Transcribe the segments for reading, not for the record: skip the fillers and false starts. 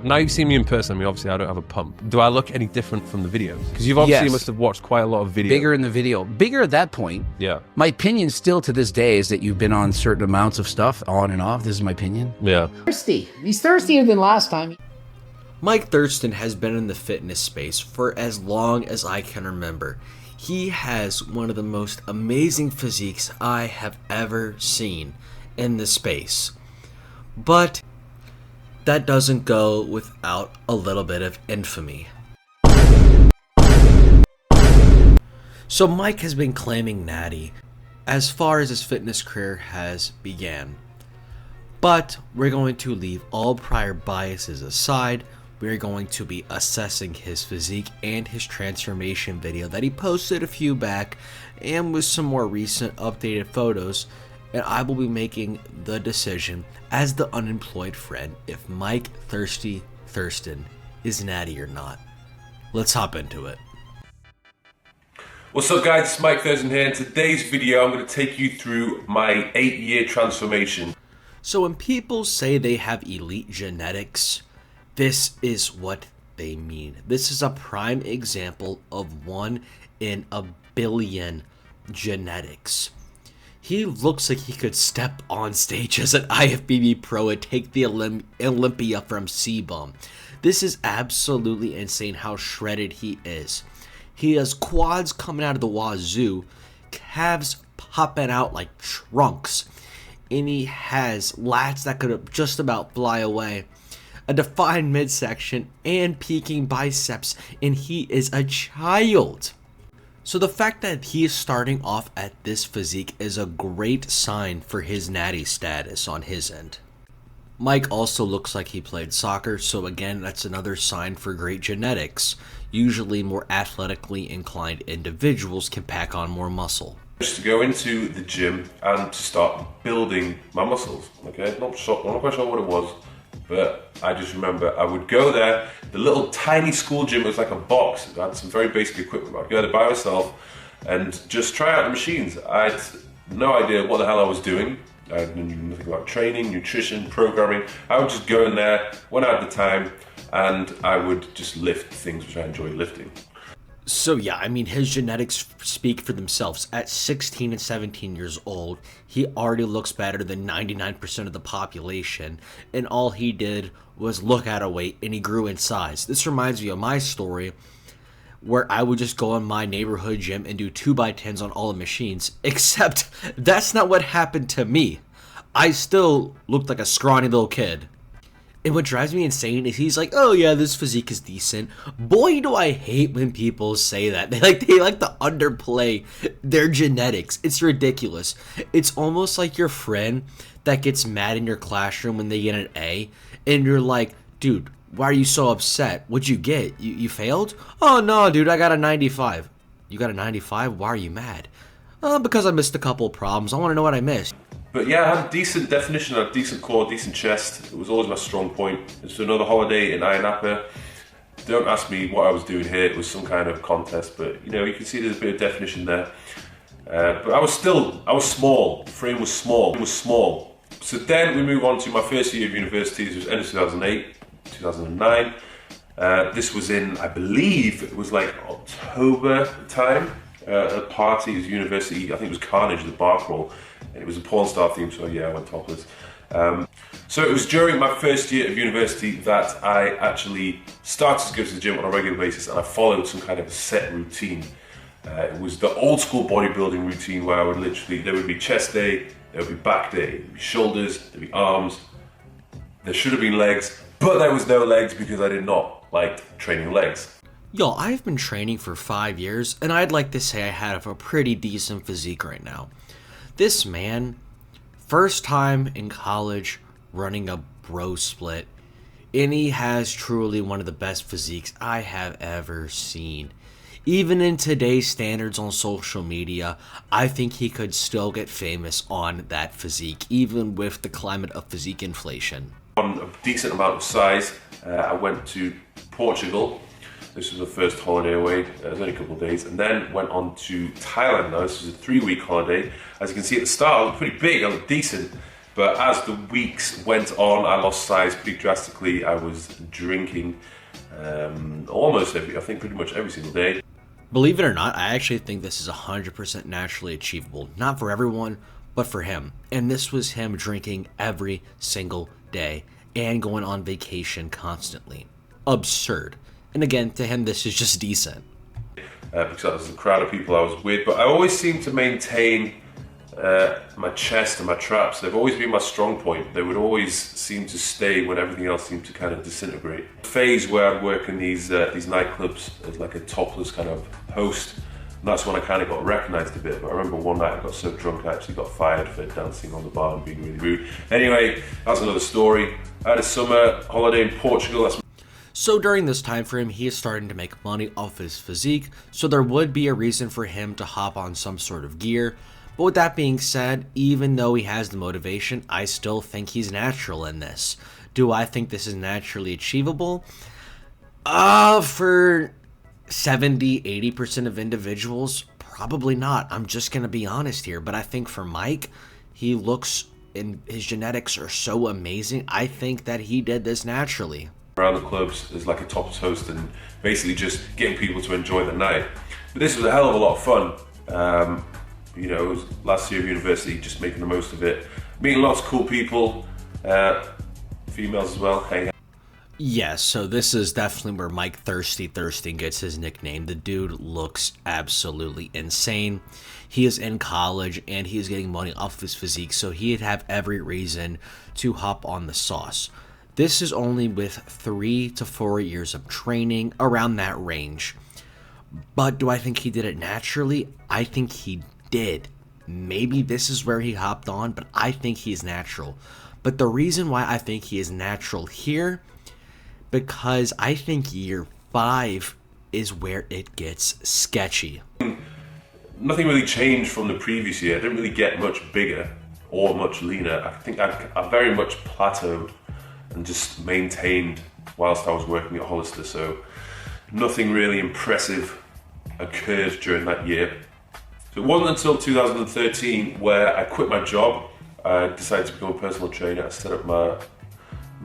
Now you've seen me in person. I mean, obviously I don't have a pump. Do I look any different from the videos? Because you've obviously must have watched quite a lot of videos. Bigger in the video. Bigger at that point. Yeah. My opinion still to this day is that you've been on certain amounts of stuff, on and off. This is my opinion. Yeah. Thirsty. He's thirstier than last time. Mike Thurston has been in the fitness space for as long as I can remember. He has one of the most amazing physiques I have ever seen in the space. But that doesn't go without a little bit of infamy. So Mike has been claiming Natty as far as his fitness career has began. But we're going to leave all prior biases aside. We're going to be assessing his physique and his transformation video that he posted a few back, and with some more recent updated photos, and I will be making the decision as the unemployed friend if Mike Thurston is natty or not. Let's hop into it. What's up guys, it's Mike Thurston here. In today's video I'm going to take you through my 8-year transformation. So when people say they have elite genetics, this is what they mean. This is a prime example of 1 in a billion genetics. He looks like he could step on stage as an IFBB pro and take the Olympia from C-Bum. This is absolutely insane how shredded he is. He has quads coming out of the wazoo, calves popping out like trunks, and he has lats that could just about fly away, a defined midsection, and peaking biceps, and he is a child. So the fact that he is starting off at this physique is a great sign for his natty status on his end. Mike also looks like he played soccer, so again, that's another sign for great genetics. Usually more athletically inclined individuals can pack on more muscle. Just to go into the gym and to start building my muscles, okay? I'm not quite sure what it was, but I just remember I would go there, the little tiny school gym was like a box, it had some very basic equipment. I'd go there by myself and just try out the machines. I had no idea what the hell I was doing. I knew nothing about training, nutrition, programming. I would just go in there when I had the time and I would just lift things which I enjoyed lifting. So yeah, I mean, his genetics speak for themselves. At 16 and 17 years old, he already looks better than 99% of the population, and all he did was look at a weight and he grew in size. This reminds me of my story, where I would just go in my neighborhood gym and do 2x10s on all the machines, except that's not what happened to me. I still looked like a scrawny little kid. And what drives me insane is he's like, oh yeah, this physique is decent. Boy, do I hate when people say that. They like to underplay their genetics. It's ridiculous. It's almost like your friend that gets mad in your classroom when they get an A, and you're like, dude, why are you so upset? What'd you get? You failed? Oh no, dude, I got a 95. You got a 95? Why are you mad? Because I missed a couple of problems. I want to know what I missed. But yeah, I had a decent definition, a decent core, decent chest. It was always my strong point. It's another holiday in Ayia Napa. Don't ask me what I was doing here. It was some kind of contest, but you know, you can see there's a bit of definition there. But I was small. The frame was small. It was small. So then we move on to my first year of university. This was end of 2008, 2009. This was in, I believe, it was like October time. A party at university. I think it was Carnage, the bar crawl. And it was a porn star theme, so yeah, I went topless. So it was during my first year of university that I actually started to go to the gym on a regular basis, and I followed some kind of set routine. It was the old school bodybuilding routine where I would literally, there would be chest day, there would be back day, there would be shoulders, there would be arms, there should have been legs, but there was no legs because I did not like training legs. Yo, I've been training for 5 years, and I'd like to say I have a pretty decent physique right now. This man, first time in college running a bro split, and he has truly one of the best physiques I have ever seen. Even in today's standards on social media, I think he could still get famous on that physique, even with the climate of physique inflation. On a decent amount of size, I went to Portugal. This was the first holiday away, it was only a couple of days, and then went on to Thailand. Now this was a 3-week holiday. As you can see at the start, I looked pretty big, I looked decent. But as the weeks went on, I lost size pretty drastically. I was drinking pretty much every single day. Believe it or not, I actually think this is 100% naturally achievable. Not for everyone, but for him. And this was him drinking every single day and going on vacation constantly. Absurd. And again, to him, this is just decent. Because that was the crowd of people I was with. But I always seemed to maintain my chest and my traps. They've always been my strong point. They would always seem to stay when everything else seemed to kind of disintegrate. The phase where I'd work in these nightclubs as like a topless kind of host, and that's when I kind of got recognised a bit. But I remember one night I got so drunk I actually got fired for dancing on the bar and being really rude. Anyway, that's another story. I had a summer holiday in Portugal. So during this time frame, he is starting to make money off his physique, so there would be a reason for him to hop on some sort of gear. But with that being said, even though he has the motivation, I still think he's natural in this. Do I think this is naturally achievable? For 70-80% of individuals, probably not. I'm just going to be honest here. But I think for Mike, he looks and his genetics are so amazing. I think that he did this naturally. Around the clubs as like a topless host and basically just getting people to enjoy the night. But this was a hell of a lot of fun. It was last year of university, just making the most of it. Meeting lots of cool people, females as well. Hey. Yes, so this is definitely where Mike Thurston gets his nickname. The dude looks absolutely insane. He is in college and he is getting money off of his physique, so he'd have every reason to hop on the sauce. This is only with 3 to 4 years of training, around that range. But do I think he did it naturally? I think he did. Maybe this is where he hopped on, but I think he is natural. But the reason why I think he is natural here, because I think year 5 is where it gets sketchy. Nothing really changed from the previous year. I didn't really get much bigger or much leaner. I think I very much plateaued and just maintained whilst I was working at Hollister. So nothing really impressive occurred during that year. So it wasn't until 2013 where I quit my job. I decided to become a personal trainer. I set up my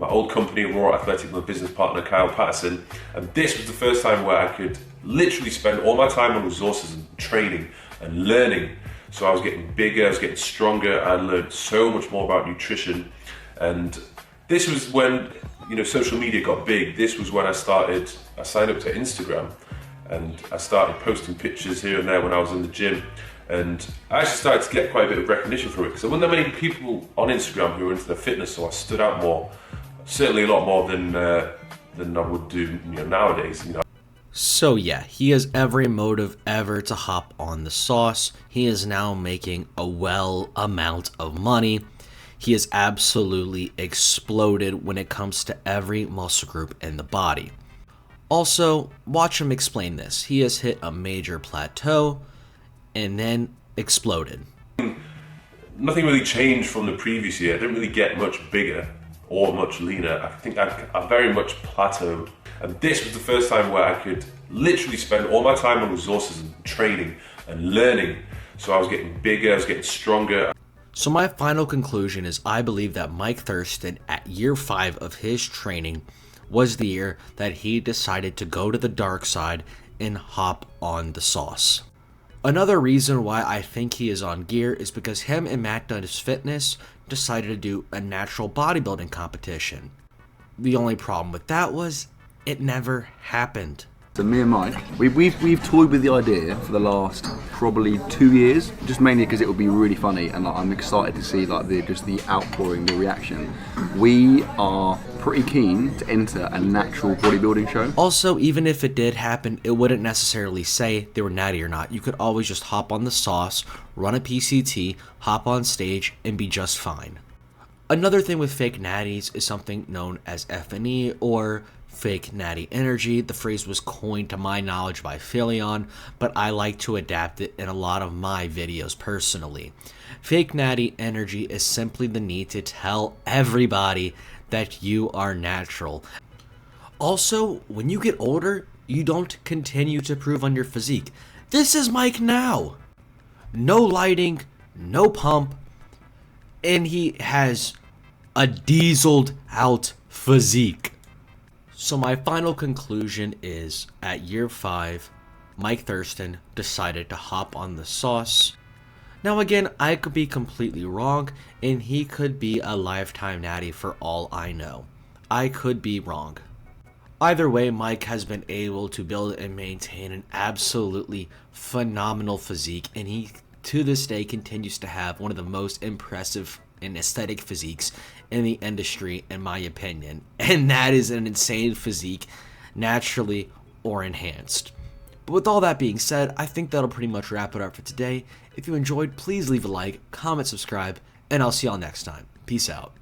old company, Raw Athletic, with my business partner, Kyle Patterson. And this was the first time where I could literally spend all my time and resources and training and learning. So I was getting bigger, I was getting stronger. I learned so much more about nutrition. And this was when, social media got big. This was when I signed up to Instagram and I started posting pictures here and there when I was in the gym. And I actually started to get quite a bit of recognition from it because there weren't that many people on Instagram who were into their fitness, so I stood out more, certainly a lot more than I would do nowadays. So yeah, he has every motive ever to hop on the sauce. He is now making a amount of money. He has absolutely exploded when it comes to every muscle group in the body. Also, watch him explain this. He has hit a major plateau and then exploded. Nothing really changed from the previous year. I didn't really get much bigger or much leaner. I think I very much plateaued. And this was the first time where I could literally spend all my time and resources and training and learning. So I was getting bigger, I was getting stronger. So my final conclusion is I believe that Mike Thurston, at year 5 of his training, was the year that he decided to go to the dark side and hop on the sauce. Another reason why I think he is on gear is because him and Matt Does Fitness decided to do a natural bodybuilding competition. The only problem with that was it never happened. So me and Mike, we've toyed with the idea for the last probably 2 years, just mainly because it would be really funny, and I'm excited to see the outpouring, the reaction. We are pretty keen to enter a natural bodybuilding show. Also, even if it did happen, it wouldn't necessarily say they were natty or not. You could always just hop on the sauce, run a PCT, hop on stage, and be just fine. Another thing with fake natties is something known as FNE, or fake natty energy. The phrase was coined to my knowledge by Philion, but I like to adapt it in a lot of my videos personally. Fake natty energy is simply the need to tell everybody that you are natural. Also, when you get older, you don't continue to improve on your physique. This is Mike now. No lighting, no pump, and he has a dieseled out physique. So my final conclusion is, at year 5, Mike Thurston decided to hop on the sauce. Now again, I could be completely wrong, and he could be a lifetime natty for all I know. I could be wrong. Either way, Mike has been able to build and maintain an absolutely phenomenal physique, and he to this day continues to have one of the most impressive and aesthetic physiques in the industry, in my opinion. And that is an insane physique, naturally or enhanced. But with all that being said, I think that'll pretty much wrap it up for today. If you enjoyed, please leave a like, comment, subscribe, and I'll see y'all next time. Peace out.